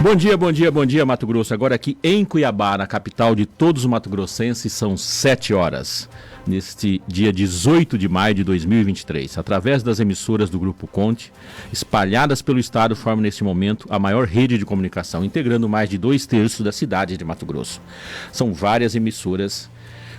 Bom dia, Mato Grosso. Agora aqui em Cuiabá, na capital de todos os mato-grossenses, são 7 horas. Neste dia 18 de maio de 2023, através das emissoras do Grupo Conte, espalhadas pelo estado, formam neste momento a maior rede de comunicação, integrando mais de 2/3 da cidade de Mato Grosso. São várias emissoras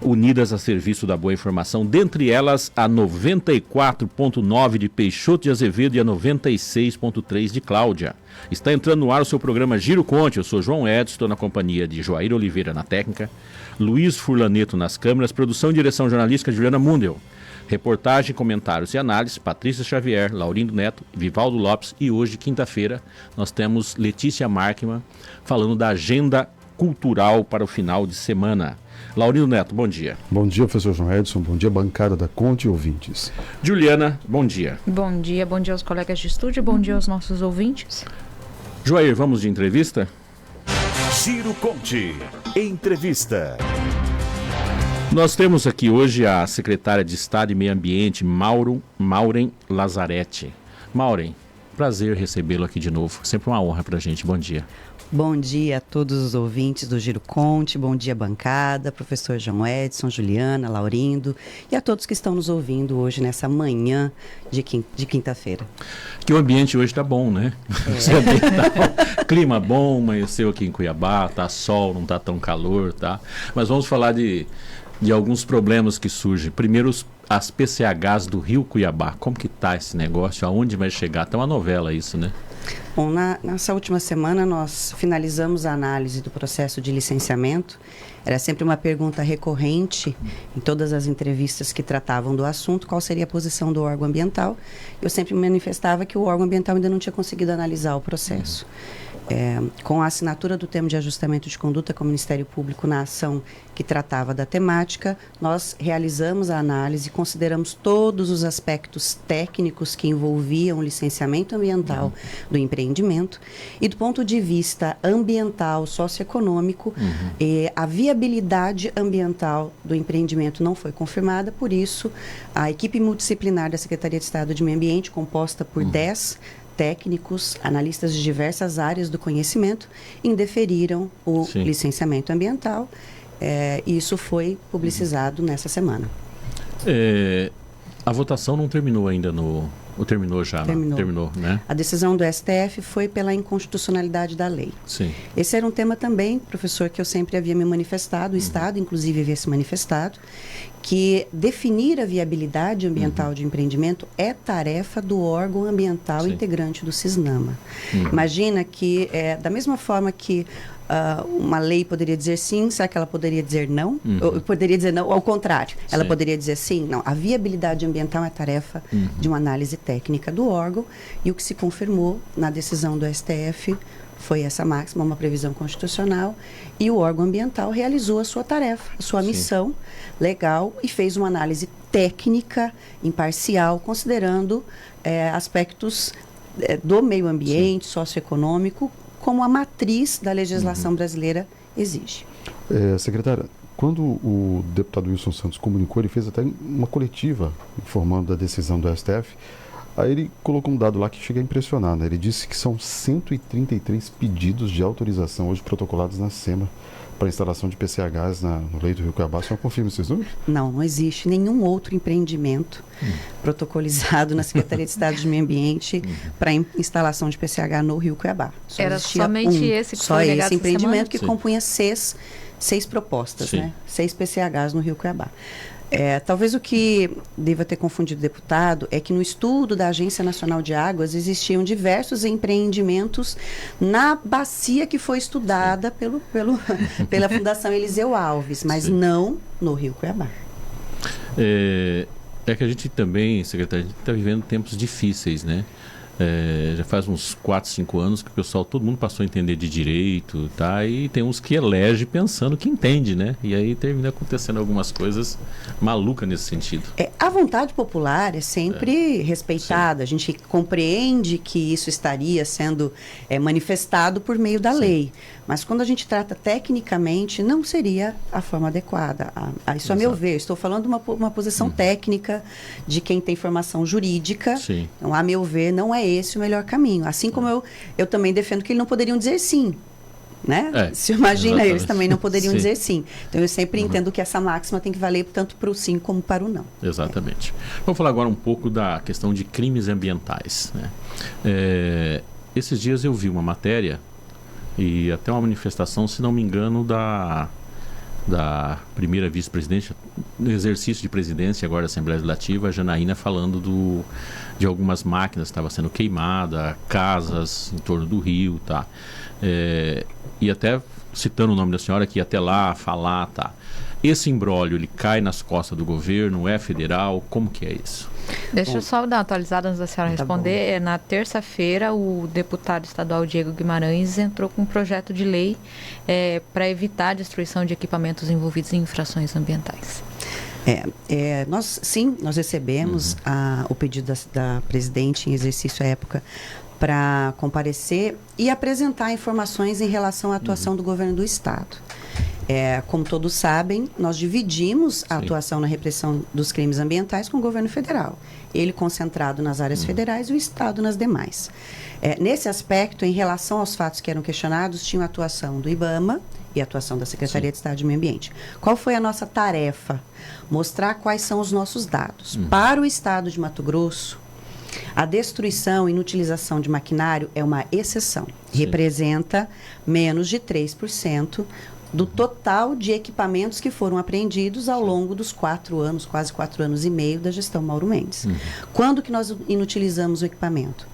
unidas a serviço da boa informação, dentre elas a 94.9 de Peixoto de Azevedo e a 96.3 de Cláudia. Está entrando no ar o seu programa Giro Conte. Eu sou João Edson, estou na companhia de Joair Oliveira na técnica, Luiz Furlaneto nas câmeras, produção e direção jornalística Juliana Mundel, reportagem, comentários e análise Patrícia Xavier, Laurindo Neto, Vivaldo Lopes, e hoje, quinta-feira, nós temos Letícia Markman falando da agenda cultural para o final de semana. Laurindo Neto, bom dia. Bom dia, professor João Edson. Bom dia, bancada da Conte e ouvintes. Juliana, bom dia. Bom dia aos colegas de estúdio, bom dia aos nossos ouvintes. Joair, vamos de entrevista? Giro Conte, entrevista. Nós temos aqui hoje a secretária de Estado e Meio Ambiente, Maureen Lazzaretti. Maureen, prazer recebê-lo aqui de novo. Sempre uma honra para a gente. Bom dia. Bom dia a todos os ouvintes do Giro Conte, bom dia bancada, professor João Edson, Juliana, Laurindo e a todos que estão nos ouvindo hoje nessa manhã de quinta-feira. Que o ambiente hoje está bom, né? Clima bom, amanheceu aqui em Cuiabá, tá sol, não tá tão calor, tá? Mas vamos falar de alguns problemas que surgem. Primeiro, as PCHs do Rio Cuiabá. Como que tá esse negócio? Aonde vai chegar? Tem uma novela isso, né? Bom, nessa última semana nós finalizamos a análise do processo de licenciamento. Era sempre uma pergunta recorrente em todas as entrevistas que tratavam do assunto, qual seria a posição do órgão ambiental. Eu sempre manifestava que o órgão ambiental ainda não tinha conseguido analisar o processo. Com a assinatura do termo de ajustamento de conduta com o Ministério Público na ação que tratava da temática, nós realizamos a análise, consideramos todos os aspectos técnicos que envolviam o licenciamento ambiental do empreendimento e do ponto de vista ambiental, socioeconômico, a viabilidade ambiental do empreendimento não foi confirmada, por isso a equipe multidisciplinar da Secretaria de Estado de Meio Ambiente, composta por 10 técnicos, analistas de diversas áreas do conhecimento, indeferiram o licenciamento ambiental. Isso foi publicizado nessa semana. A votação não terminou ainda ou terminou já? Terminou, né? A decisão do STF foi pela inconstitucionalidade da lei. Sim. Esse era um tema também, professor, que eu sempre havia me manifestado, o Estado, inclusive, havia se manifestado, que definir a viabilidade ambiental de empreendimento é tarefa do órgão ambiental integrante do CISNAMA. Imagina que, da mesma forma que uma lei poderia dizer sim, será que ela poderia dizer não? Ou poderia dizer não, ao contrário. Ela poderia dizer sim? Não. A viabilidade ambiental é tarefa de uma análise técnica do órgão, e o que se confirmou na decisão do STF foi essa máxima, uma previsão constitucional, e o órgão ambiental realizou a sua tarefa, a sua missão legal, e fez uma análise técnica, imparcial, considerando aspectos do meio ambiente, socioeconômico, como a matriz da legislação brasileira exige. Secretária, quando o deputado Wilson Santos comunicou, ele fez até uma coletiva informando da decisão do STF. Aí ele colocou um dado lá que chega a impressionar, né? Ele disse que são 133 pedidos de autorização hoje protocolados na SEMA para instalação de PCHs no leito do Rio Cuiabá. A senhora confirma esses números? Não existe nenhum outro empreendimento protocolizado na Secretaria de Estado de Meio Ambiente para instalação de PCH no Rio Cuiabá. Era somente esse que foi negado esse empreendimento que semana? compunha seis propostas, né? 6 PCHs no Rio Cuiabá. Talvez o que deva ter confundido o deputado é que no estudo da Agência Nacional de Águas existiam diversos empreendimentos na bacia que foi estudada pela Fundação Eliseu Alves, mas não no Rio Cuiabá. É que a gente também, secretário, está vivendo tempos difíceis, né? Já faz uns 4, 5 anos que o pessoal, todo mundo passou a entender de direito, tá? E tem uns que elege pensando que entende, né? E aí termina acontecendo algumas coisas malucas nesse sentido. A vontade popular é sempre respeitada. A gente compreende que isso estaria sendo manifestado por meio da lei. Mas quando a gente trata tecnicamente, não seria a forma adequada. Isso, a meu ver, estou falando de uma posição técnica de quem tem formação jurídica. Sim. Então, a meu ver, não é esse o melhor caminho. Assim como eu também defendo que eles não poderiam dizer sim. Né? Se imagina, exatamente. eles também não poderiam Sim. dizer sim. Então eu sempre entendo que essa máxima tem que valer tanto para o sim como para o não. Exatamente. Vamos falar agora um pouco da questão de crimes ambientais, né? Esses dias eu vi uma matéria e até uma manifestação, se não me engano, da primeira vice-presidente no exercício de presidência agora da Assembleia Legislativa, a Janaína, falando de algumas máquinas que estavam sendo queimadas, casas em torno do rio, tá? E até citando o nome da senhora que ia até lá falar, tá? Esse imbróglio, ele cai nas costas do governo, é federal, como que é isso? Deixa eu só dar uma atualizada antes da senhora responder. Na terça-feira, o deputado estadual Diego Guimarães entrou com um projeto de lei para evitar a destruição de equipamentos envolvidos em infrações ambientais. Nós recebemos o pedido da presidente em exercício à época para comparecer e apresentar informações em relação à atuação do governo do Estado. Como todos sabem, nós dividimos a atuação na repressão dos crimes ambientais com o governo federal. Ele concentrado nas áreas federais e o Estado nas demais. Nesse aspecto, em relação aos fatos que eram questionados, tinha a atuação do IBAMA e a atuação da Secretaria de Estado de Meio Ambiente. Qual foi a nossa tarefa? Mostrar quais são os nossos dados. Para o Estado de Mato Grosso, a destruição e inutilização de maquinário é uma exceção. Representa menos de 3% do total de equipamentos que foram apreendidos ao longo dos 4 anos, quase 4 anos e meio da gestão Mauro Mendes. Quando que nós inutilizamos o equipamento?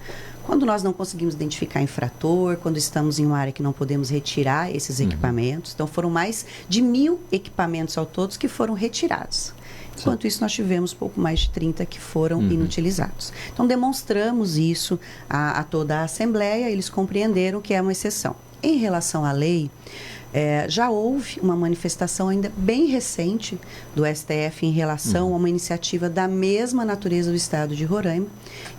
Quando nós não conseguimos identificar infrator, quando estamos em uma área que não podemos retirar esses equipamentos. Então, foram mais de 1.000 equipamentos ao todo que foram retirados. Enquanto isso, nós tivemos pouco mais de 30 que foram inutilizados. Então, demonstramos isso a toda a Assembleia, eles compreenderam que é uma exceção. Em relação à lei, já houve uma manifestação ainda bem recente do STF em relação a uma iniciativa da mesma natureza do Estado de Roraima.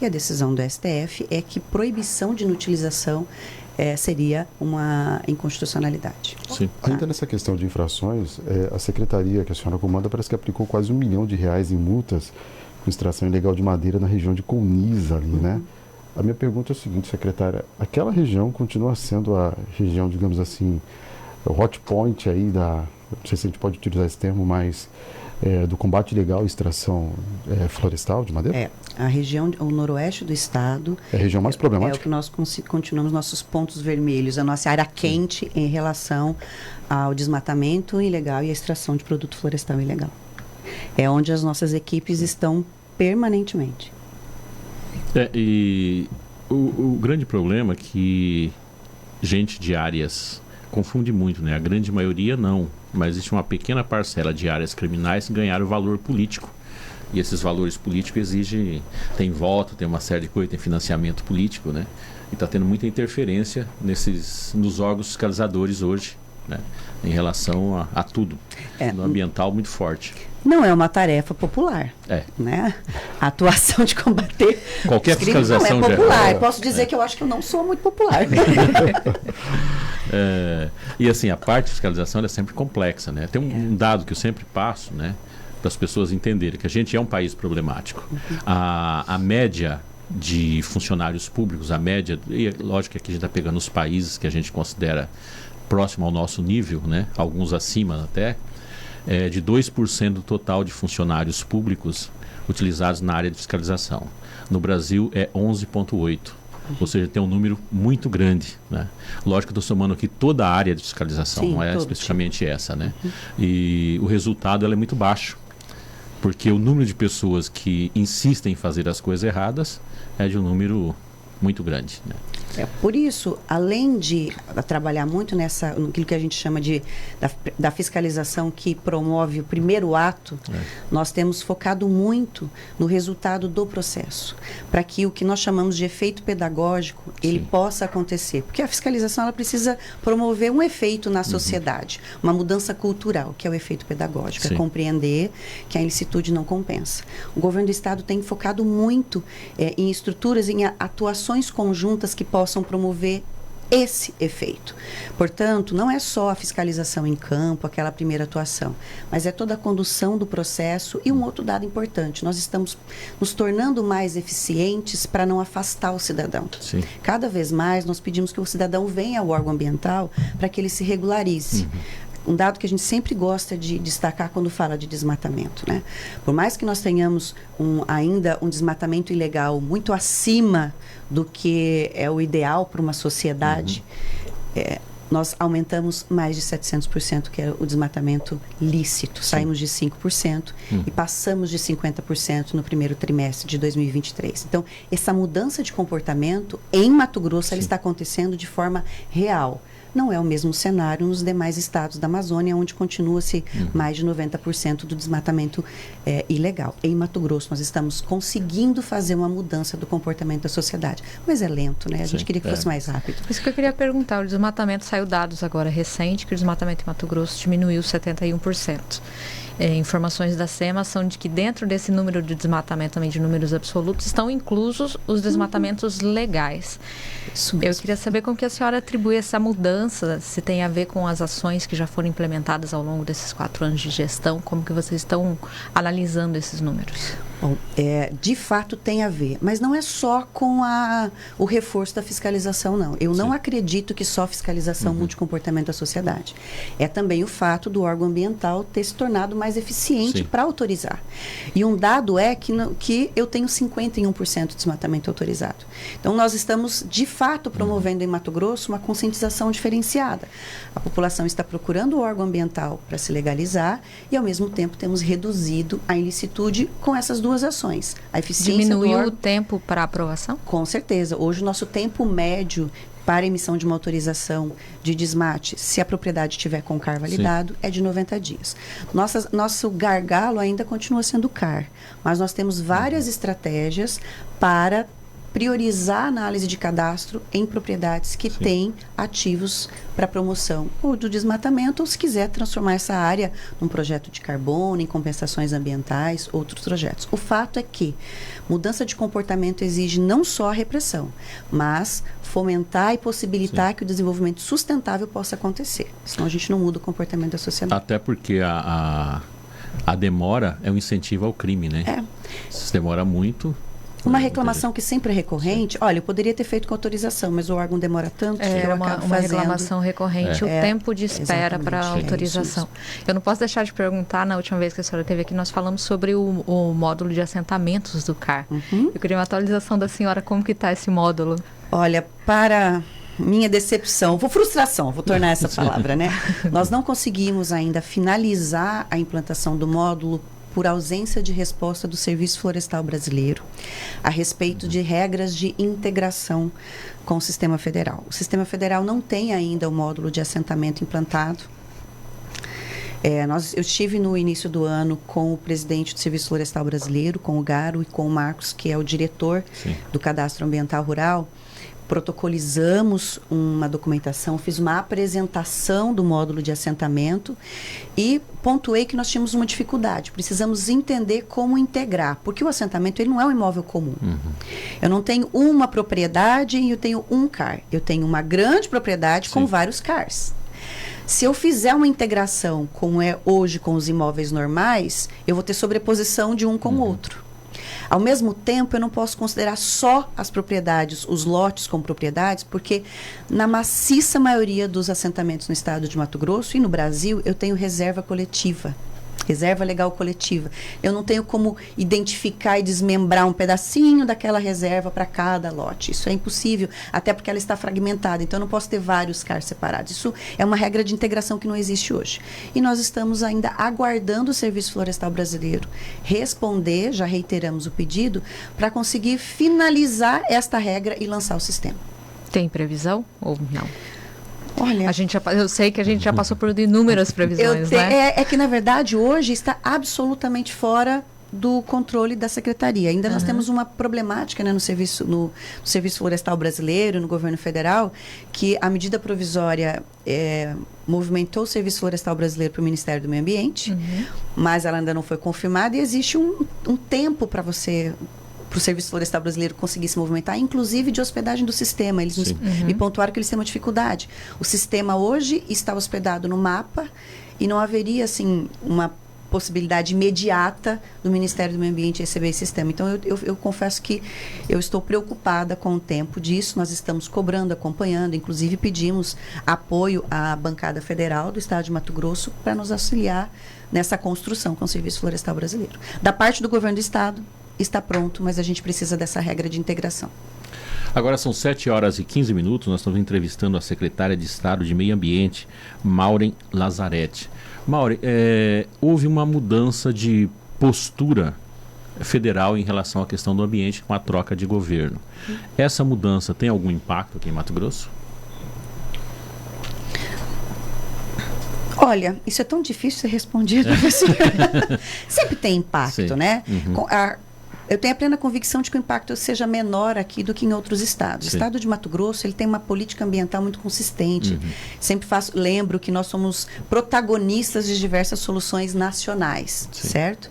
E a decisão do STF é que proibição de inutilização seria uma inconstitucionalidade. Sim. Ainda nessa questão de infrações, a secretaria que a senhora comanda parece que aplicou quase R$1 milhão em multas com extração ilegal de madeira na região de Colniza ali, né? A minha pergunta é a seguinte, secretária, aquela região continua sendo a região, digamos assim, o hot point aí não sei se a gente pode utilizar esse termo, mas do combate ilegal à extração florestal de madeira? A região, o noroeste do estado... É a região mais problemática? É o que nós continuamos nossos pontos vermelhos, a nossa área quente em relação ao desmatamento ilegal e à extração de produto florestal ilegal. É onde as nossas equipes estão permanentemente. E o grande problema é que gente de áreas confunde muito, né? A grande maioria não, mas existe uma pequena parcela de áreas criminais que ganharam valor político. E esses valores políticos tem voto, tem uma série de coisas, tem financiamento político, né? E está tendo muita interferência nos órgãos fiscalizadores hoje, né? Em relação a tudo. No ambiental muito forte. Não é uma tarefa popular, né? A atuação de combater qualquer fiscalização não é popular. Posso dizer que eu acho que eu não sou muito popular. E assim, a parte de fiscalização é sempre complexa, né? Tem um dado que eu sempre passo, né? Para as pessoas entenderem que a gente é um país problemático. A média de funcionários públicos, a média, e lógico que aqui a gente está pegando os países que a gente considera próximo ao nosso nível, né? Alguns acima até, de 2% do total de funcionários públicos utilizados na área de fiscalização. No Brasil é 11,8%. Ou seja, tem um número muito grande, né? Lógico que eu estou somando aqui toda a área de fiscalização, não é especificamente essa, né? E o resultado é muito baixo, porque o número de pessoas que insistem em fazer as coisas erradas é de um número muito grande, né? Por isso, além de trabalhar muito naquilo que a gente chama da fiscalização que promove o primeiro ato, nós temos focado muito no resultado do processo, para que o que nós chamamos de efeito pedagógico, ele possa acontecer. Porque a fiscalização ela precisa promover um efeito na sociedade, uma mudança cultural, que é o efeito pedagógico, é compreender que a ilicitude não compensa. O governo do estado tem focado muito em estruturas, em atuações conjuntas que possam promover esse efeito. Portanto, não é só a fiscalização em campo, aquela primeira atuação, mas é toda a condução do processo. E um outro dado importante, nós estamos nos tornando mais eficientes para não afastar o cidadão. Sim. Cada vez mais nós pedimos que o cidadão venha ao órgão ambiental para que ele se regularize. Um dado que a gente sempre gosta de destacar quando fala de desmatamento, né? Por mais que nós tenhamos ainda um desmatamento ilegal muito acima do que é o ideal para uma sociedade, nós aumentamos mais de 700%, que é o desmatamento lícito. Saímos de 5% e passamos de 50% no primeiro trimestre de 2023. Então, essa mudança de comportamento em Mato Grosso ela está acontecendo de forma real. Não é o mesmo cenário nos demais estados da Amazônia, onde continua-se mais de 90% do desmatamento ilegal. Em Mato Grosso, nós estamos conseguindo fazer uma mudança do comportamento da sociedade. Mas é lento, né? A gente queria que fosse mais rápido. Isso que eu queria perguntar. O desmatamento, saiu dados agora recente, que o desmatamento em Mato Grosso diminuiu 71%. Informações da SEMA são de que dentro desse número de desmatamento, também de números absolutos, estão inclusos os desmatamentos legais. Isso mesmo. Eu queria saber como que a senhora atribui essa mudança, se tem a ver com as ações que já foram implementadas ao longo desses 4 anos de gestão, como que vocês estão analisando esses números? Bom, de fato tem a ver, mas não é só com o reforço da fiscalização, não. Eu não acredito que só fiscalização mude o comportamento da sociedade. É também o fato do órgão ambiental ter se tornado mais eficiente para autorizar. E um dado é que eu tenho 51% de desmatamento autorizado. Então, nós estamos, de fato, promovendo em Mato Grosso uma conscientização diferenciada. A população está procurando o órgão ambiental para se legalizar e, ao mesmo tempo, temos reduzido a ilicitude com essas duas ações. A eficiência diminuiu o tempo para aprovação? Com certeza. Hoje o nosso tempo médio para emissão de uma autorização de desmate, se a propriedade tiver com CAR validado, é de 90 dias. Nosso gargalo ainda continua sendo CAR, mas nós temos várias estratégias para priorizar a análise de cadastro em propriedades que têm ativos para promoção ou do desmatamento, ou se quiser transformar essa área num projeto de carbono, em compensações ambientais, outros projetos. O fato é que mudança de comportamento exige não só a repressão, mas fomentar e possibilitar que o desenvolvimento sustentável possa acontecer. Senão a gente não muda o comportamento da sociedade. Até porque a demora é um incentivo ao crime, né? Se demora muito... Uma reclamação que sempre é recorrente, olha, eu poderia ter feito com autorização, mas o órgão demora tanto que eu acabo uma fazendo. Reclamação recorrente, o tempo de espera para autorização. Eu não posso deixar de perguntar, na última vez que a senhora esteve aqui, nós falamos sobre o módulo de assentamentos do CAR. Eu queria uma atualização da senhora, como que está esse módulo? Olha, para minha decepção, frustração, vou tornar essa palavra, né? Nós não conseguimos ainda finalizar a implantação do módulo por ausência de resposta do Serviço Florestal Brasileiro a respeito de regras de integração com o Sistema Federal. O Sistema Federal não tem ainda o módulo de assentamento implantado. Eu estive no início do ano com o presidente do Serviço Florestal Brasileiro, com o Garo e com o Marcos, que é o diretor do Cadastro Ambiental Rural. Protocolizamos uma documentação, fiz uma apresentação do módulo de assentamento e pontuei que nós tínhamos uma dificuldade. Precisamos entender como integrar, porque o assentamento ele não é um imóvel comum. Eu não tenho uma propriedade e eu tenho um CAR. Eu tenho uma grande propriedade com vários CARs. Se eu fizer uma integração, como é hoje com os imóveis normais, eu vou ter sobreposição de um com o outro. Ao mesmo tempo, eu não posso considerar só as propriedades, os lotes como propriedades, porque na maciça maioria dos assentamentos no estado de Mato Grosso e no Brasil, eu tenho reserva coletiva. Reserva legal coletiva. Eu não tenho como identificar e desmembrar um pedacinho daquela reserva para cada lote. Isso é impossível, até porque ela está fragmentada. Então, eu não posso ter vários CAR separados. Isso é uma regra de integração que não existe hoje. E nós estamos ainda aguardando o Serviço Florestal Brasileiro responder, já reiteramos o pedido, para conseguir finalizar esta regra e lançar o sistema. Tem previsão ou não? Olha, eu sei que a gente já passou por inúmeras previsões, né? É que, na verdade, hoje está absolutamente fora do controle da Secretaria. Ainda nós temos uma problemática, né, no Serviço Florestal Brasileiro, no governo federal, que a medida provisória movimentou o Serviço Florestal Brasileiro para o Ministério do Meio Ambiente, mas ela ainda não foi confirmada e existe um tempo para você o Serviço Florestal Brasileiro conseguir se movimentar, inclusive de hospedagem do sistema. Eles me pontuaram que eles têm uma dificuldade. O sistema hoje está hospedado no MAPA e não haveria, assim, uma possibilidade imediata do Ministério do Meio Ambiente receber esse sistema. Então, eu confesso que eu estou preocupada com o tempo disso. Nós estamos cobrando, acompanhando, inclusive pedimos apoio à bancada federal do Estado de Mato Grosso para nos auxiliar nessa construção com o Serviço Florestal Brasileiro. Da parte do governo do Estado, está pronto, mas a gente precisa dessa regra de integração. Agora são 7h15, nós estamos entrevistando a secretária de Estado de Meio Ambiente, Maureen Lazzaretti. Maureen, houve uma mudança de postura federal em relação à questão do ambiente com a troca de governo. Essa mudança tem algum impacto aqui em Mato Grosso? Olha, isso é tão difícil de ser respondido, professor. Sempre tem impacto, Sim. né? Eu tenho a plena convicção de que o impacto seja menor aqui do que em outros estados. Sim. O estado de Mato Grosso, ele tem uma política ambiental muito consistente. Sempre lembro que nós somos protagonistas de diversas soluções nacionais, Sim. certo?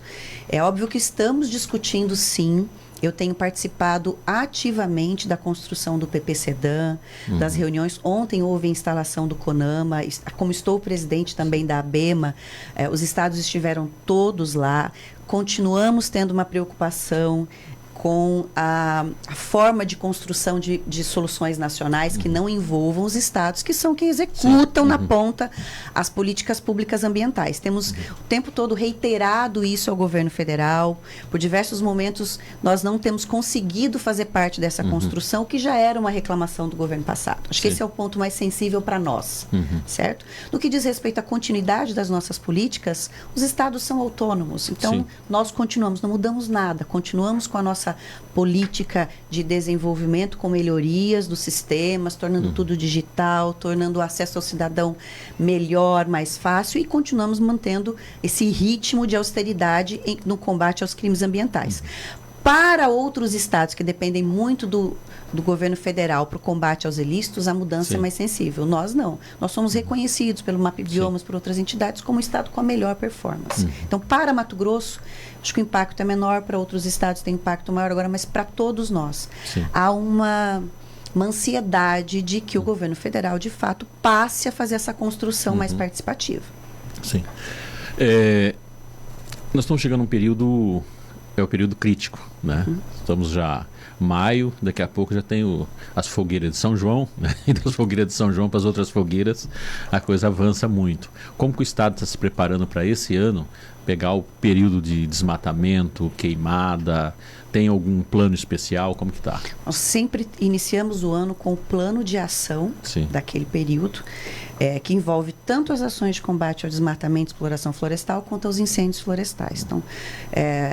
É óbvio que estamos discutindo, sim. Eu tenho participado ativamente da construção do PPCDAM, das reuniões. Ontem houve a instalação do CONAMA, como estou presidente também da ABEMA, os estados estiveram todos lá. Continuamos tendo uma preocupação com a forma de construção de soluções nacionais que não envolvam os estados, que são quem executam na ponta as políticas públicas ambientais. Temos o tempo todo reiterado isso ao governo federal. Por diversos momentos, nós não temos conseguido fazer parte dessa construção, que já era uma reclamação do governo passado. Acho que esse é o ponto mais sensível para nós, certo? No que diz respeito à continuidade das nossas políticas, os estados são autônomos. Então, nós continuamos, não mudamos nada, continuamos com a nossa política de desenvolvimento com melhorias dos sistemas, tornando tudo digital, tornando o acesso ao cidadão melhor, mais fácil, e continuamos mantendo esse ritmo de austeridade no combate aos crimes ambientais. Para outros estados que dependem muito do governo federal para o combate aos ilícitos, a mudança é mais sensível. Nós não. Nós somos reconhecidos pelo MAP Biomas, por outras entidades, como o estado com a melhor performance. Então, para Mato Grosso, acho que o impacto é menor, para outros estados tem impacto maior agora, mas para todos nós. Há uma ansiedade de que o governo federal, de fato, passe a fazer essa construção mais participativa. Sim. Nós estamos chegando a um período... É o período crítico, né? Estamos já em maio, daqui a pouco já tem as fogueiras de São João, né? E das fogueiras de São João para as outras fogueiras, a coisa avança muito. Como que o Estado está se preparando para esse ano, pegar o período de desmatamento, queimada, tem algum plano especial? Como que está? Nós sempre iniciamos o ano com o plano de ação daquele período, que envolve tanto as ações de combate ao desmatamento e exploração florestal, quanto aos incêndios florestais. Então,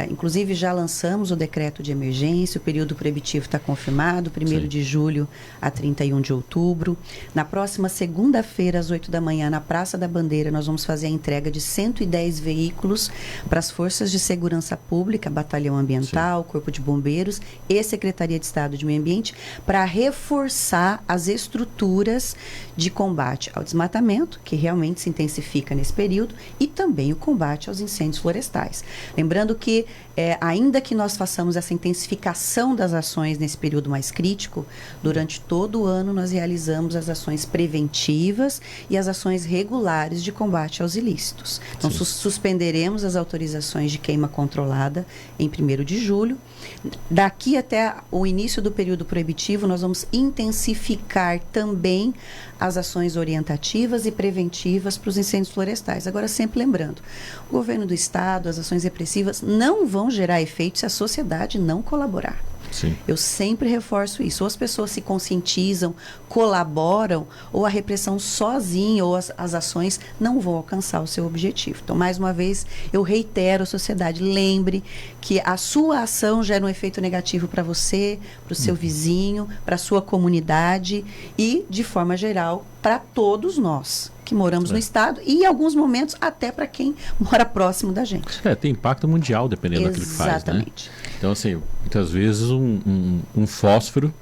inclusive já lançamos o decreto de emergência, o período proibitivo está confirmado, 1º de julho a 31 de outubro. Na próxima segunda-feira, às 8 da manhã, na Praça da Bandeira, nós vamos fazer a entrega de 110 veículos para as Forças de Segurança Pública, Batalhão Ambiental, Corpo de Bombeiros e Secretaria de Estado de Meio Ambiente, para reforçar as estruturas de combate ao desmatamento, que realmente se intensifica nesse período, e também o combate aos incêndios florestais. Lembrando que, ainda que nós façamos essa intensificação das ações nesse período mais crítico, durante todo o ano nós realizamos as ações preventivas e as ações regulares de combate aos ilícitos. Então, suspenderemos as autorizações de queima controlada em 1º de julho. Daqui até o início do período proibitivo, nós vamos intensificar também as ações orientativas e preventivas para os incêndios florestais. Agora, sempre lembrando, o governo do estado, as ações repressivas não vão gerar efeito se a sociedade não colaborar. Eu sempre reforço isso. Ou as pessoas se conscientizam, colaboram, ou a repressão sozinha, ou as ações não vão alcançar o seu objetivo. Então, mais uma vez, eu reitero à sociedade, lembre que a sua ação gera um efeito negativo para você, para o seu vizinho, para a sua comunidade e, de forma geral, para todos nós que moramos no estado e, em alguns momentos, até para quem mora próximo da gente. Tem impacto mundial, dependendo daquilo que faz, né? Exatamente. Então, assim, muitas vezes um fósforo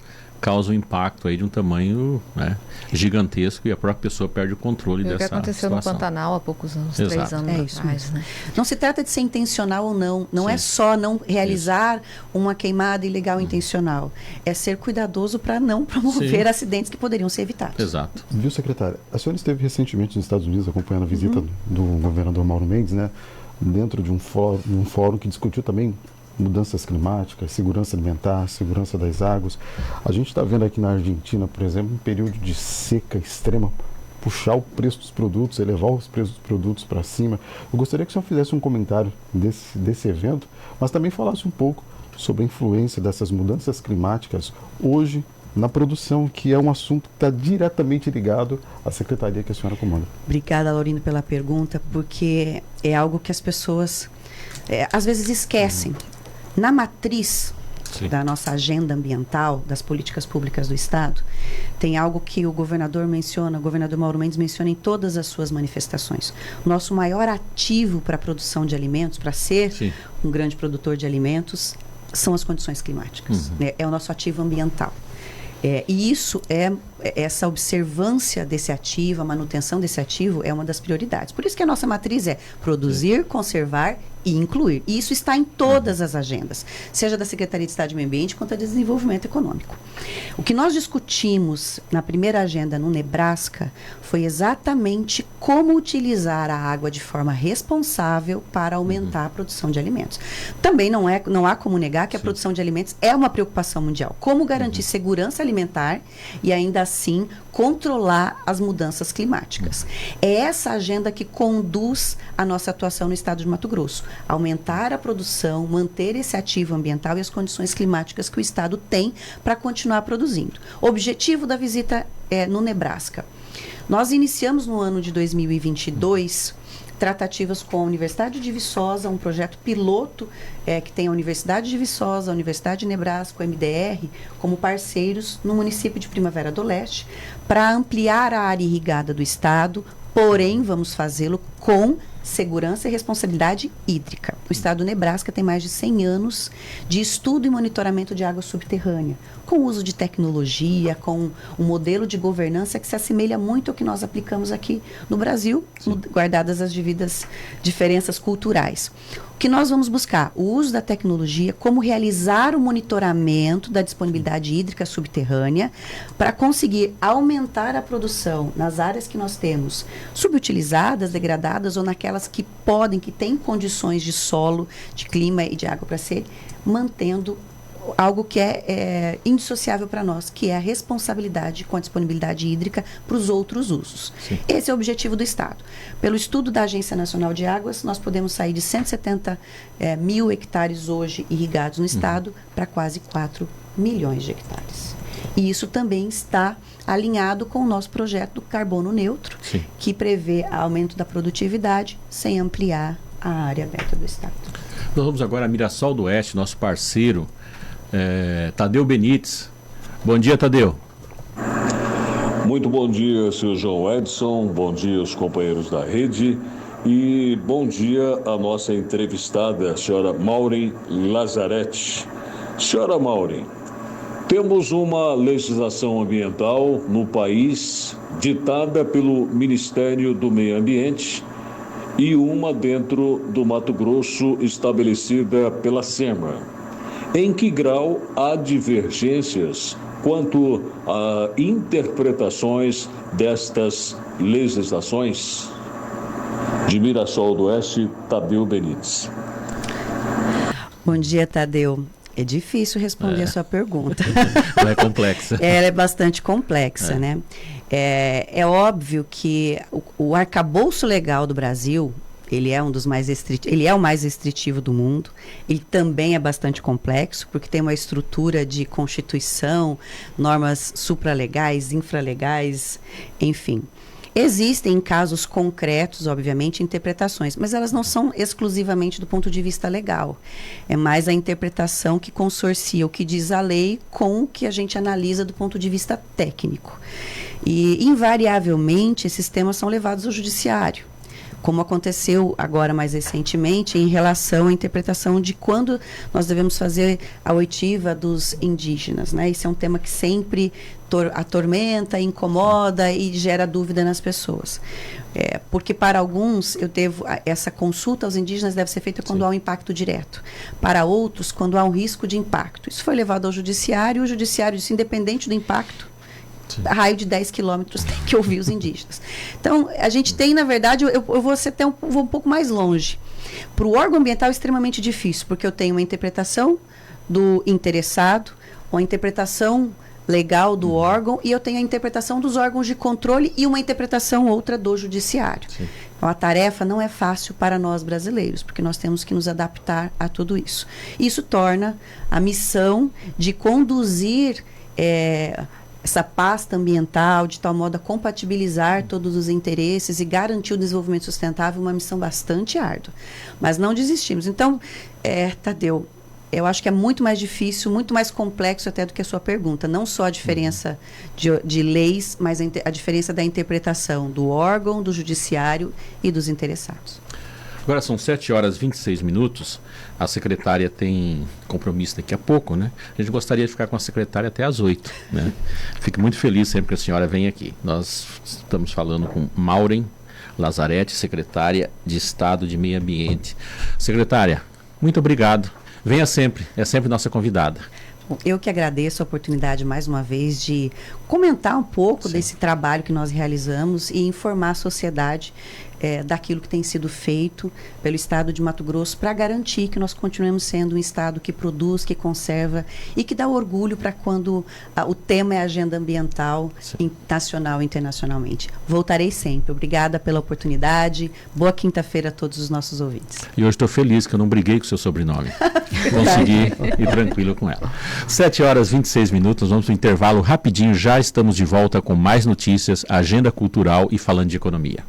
causa um impacto aí de um tamanho, né, gigantesco, e a própria pessoa perde o controle dessa situação. O que aconteceu no Pantanal há poucos anos, Exato. 3 anos Isso atrás, mesmo. né? Não se trata de ser intencional ou não. Não Sim. é só não realizar uma queimada ilegal intencional. É ser cuidadoso para não promover Sim. acidentes que poderiam ser evitados. Exato. Viu, secretária? A senhora esteve recentemente nos Estados Unidos acompanhando a visita do governador Mauro Mendes, né? Dentro de um fórum que discutiu também mudanças climáticas, segurança alimentar, segurança das águas. A gente está vendo aqui na Argentina, por exemplo, um período de seca extrema, puxar o preço dos produtos, elevar os preços dos produtos para cima. Eu gostaria que o senhor fizesse um comentário desse evento, mas também falasse um pouco sobre a influência dessas mudanças climáticas hoje na produção, que é um assunto que está diretamente ligado à secretaria que a senhora comanda. Obrigada, Laurindo, pela pergunta, porque é algo que as pessoas às vezes esquecem. Na matriz Sim. da nossa agenda ambiental, das políticas públicas do Estado, tem algo que o governador Mauro Mendes menciona em todas as suas manifestações. O nosso maior ativo para a produção de alimentos, para ser Sim. um grande produtor de alimentos, são as condições climáticas. É o nosso ativo ambiental. E isso essa observância desse ativo, a manutenção desse ativo é uma das prioridades. Por isso que a nossa matriz é produzir, conservar e incluir. E isso está em todas as agendas, seja da Secretaria de Estado de Meio Ambiente quanto a Desenvolvimento Econômico. O que nós discutimos na primeira agenda no Nebraska foi exatamente como utilizar a água de forma responsável para aumentar a produção de alimentos. Também não há como negar que a produção de alimentos é uma preocupação mundial. Como garantir segurança alimentar e ainda assim controlar as mudanças climáticas. É essa agenda que conduz a nossa atuação no estado de Mato Grosso. Aumentar a produção, manter esse ativo ambiental e as condições climáticas que o estado tem para continuar produzindo. O objetivo da visita no Nebraska. Nós iniciamos no ano de 2022 tratativas com a Universidade de Viçosa, um projeto piloto que tem a Universidade de Viçosa, a Universidade de Nebraska, o MDR, como parceiros no município de Primavera do Leste, para ampliar a área irrigada do estado, porém vamos fazê-lo com segurança e responsabilidade hídrica. O estado do Nebraska tem mais de 100 anos de estudo e monitoramento de água subterrânea, com o uso de tecnologia, com um modelo de governança que se assemelha muito ao que nós aplicamos aqui no Brasil, guardadas as devidas diferenças culturais. O que nós vamos buscar? O uso da tecnologia, como realizar o monitoramento da disponibilidade hídrica subterrânea para conseguir aumentar a produção nas áreas que nós temos subutilizadas, degradadas ou naquelas que têm condições de solo, de clima e de água para ser, mantendo algo que é indissociável para nós, que é a responsabilidade com a disponibilidade hídrica para os outros usos. Sim. Esse é o objetivo do Estado. Pelo estudo da Agência Nacional de Águas, nós podemos sair de 170 mil hectares hoje irrigados no Estado para quase 4 milhões de hectares. E isso também está alinhado com o nosso projeto do carbono neutro, Sim. que prevê aumento da produtividade sem ampliar a área aberta do Estado. Nós vamos agora a Mirassol do Oeste, nosso parceiro, Tadeu Benites. Bom dia, Tadeu. Muito bom dia, senhor João Edson, bom dia aos companheiros da rede e bom dia à nossa entrevistada, a senhora Maureen Lazzaretti. Senhora Maureen, temos uma legislação ambiental no país ditada pelo Ministério do Meio Ambiente e uma dentro do Mato Grosso estabelecida pela SEMA. Em que grau há divergências quanto a interpretações destas legislações? De Mirassol do Oeste, Tadeu Benites. Bom dia, Tadeu. É difícil responder a sua pergunta. Ela é complexa. Ela é bastante complexa, né? É óbvio que o arcabouço legal do Brasil, ele é ele é o mais restritivo do mundo. Ele também é bastante complexo, porque tem uma estrutura de constituição, normas supralegais, infralegais, enfim. Existem casos concretos, obviamente, interpretações, mas elas não são exclusivamente do ponto de vista legal. É mais a interpretação que consorcia o que diz a lei com o que a gente analisa do ponto de vista técnico. E, invariavelmente, esses temas são levados ao judiciário. como aconteceu agora mais recentemente em relação à interpretação de quando nós devemos fazer a oitiva dos indígenas, né? Esse é um tema que sempre atormenta, incomoda e gera dúvida nas pessoas. Porque para alguns essa consulta aos indígenas deve ser feita quando há um impacto direto. Para outros, quando há um risco de impacto. Isso foi levado ao judiciário, e o judiciário disse, independente do impacto, raio de 10 quilômetros tem que ouvir os indígenas. Então, a gente tem, na verdade, eu vou até vou um pouco mais longe. Para o órgão ambiental é extremamente difícil, porque eu tenho uma interpretação do interessado, uma interpretação legal do órgão, e eu tenho a interpretação dos órgãos de controle e uma interpretação outra do judiciário. Sim. Então, a tarefa não é fácil para nós brasileiros, porque nós temos que nos adaptar a tudo isso. Isso torna a missão de conduzir essa pasta ambiental, de tal modo a compatibilizar todos os interesses e garantir o desenvolvimento sustentável, uma missão bastante árdua. Mas não desistimos. Então, Tadeu, eu acho que é muito mais difícil, muito mais complexo até do que a sua pergunta. Não só a diferença de leis, mas a diferença da interpretação do órgão, do judiciário e dos interessados. Agora são 7h26. A secretária tem compromisso daqui a pouco, né? A gente gostaria de ficar com a secretária até às 8, né? Fico muito feliz sempre que a senhora vem aqui. Nós estamos falando com Maureen Lazzaretti, secretária de Estado de Meio Ambiente. Secretária, muito obrigado. Venha sempre, é sempre nossa convidada. Eu que agradeço a oportunidade mais uma vez de comentar um pouco desse trabalho que nós realizamos e informar a sociedade daquilo que tem sido feito pelo Estado de Mato Grosso para garantir que nós continuemos sendo um Estado que produz, que conserva e que dá orgulho para quando o tema é agenda ambiental nacional e internacionalmente. Voltarei sempre. Obrigada pela oportunidade. Boa quinta-feira a todos os nossos ouvintes. E hoje estou feliz que eu não briguei com o seu sobrenome. Consegui ir tranquilo com ela. 7h26, vamos para o intervalo rapidinho. Já estamos de volta com mais notícias, agenda cultural e falando de economia.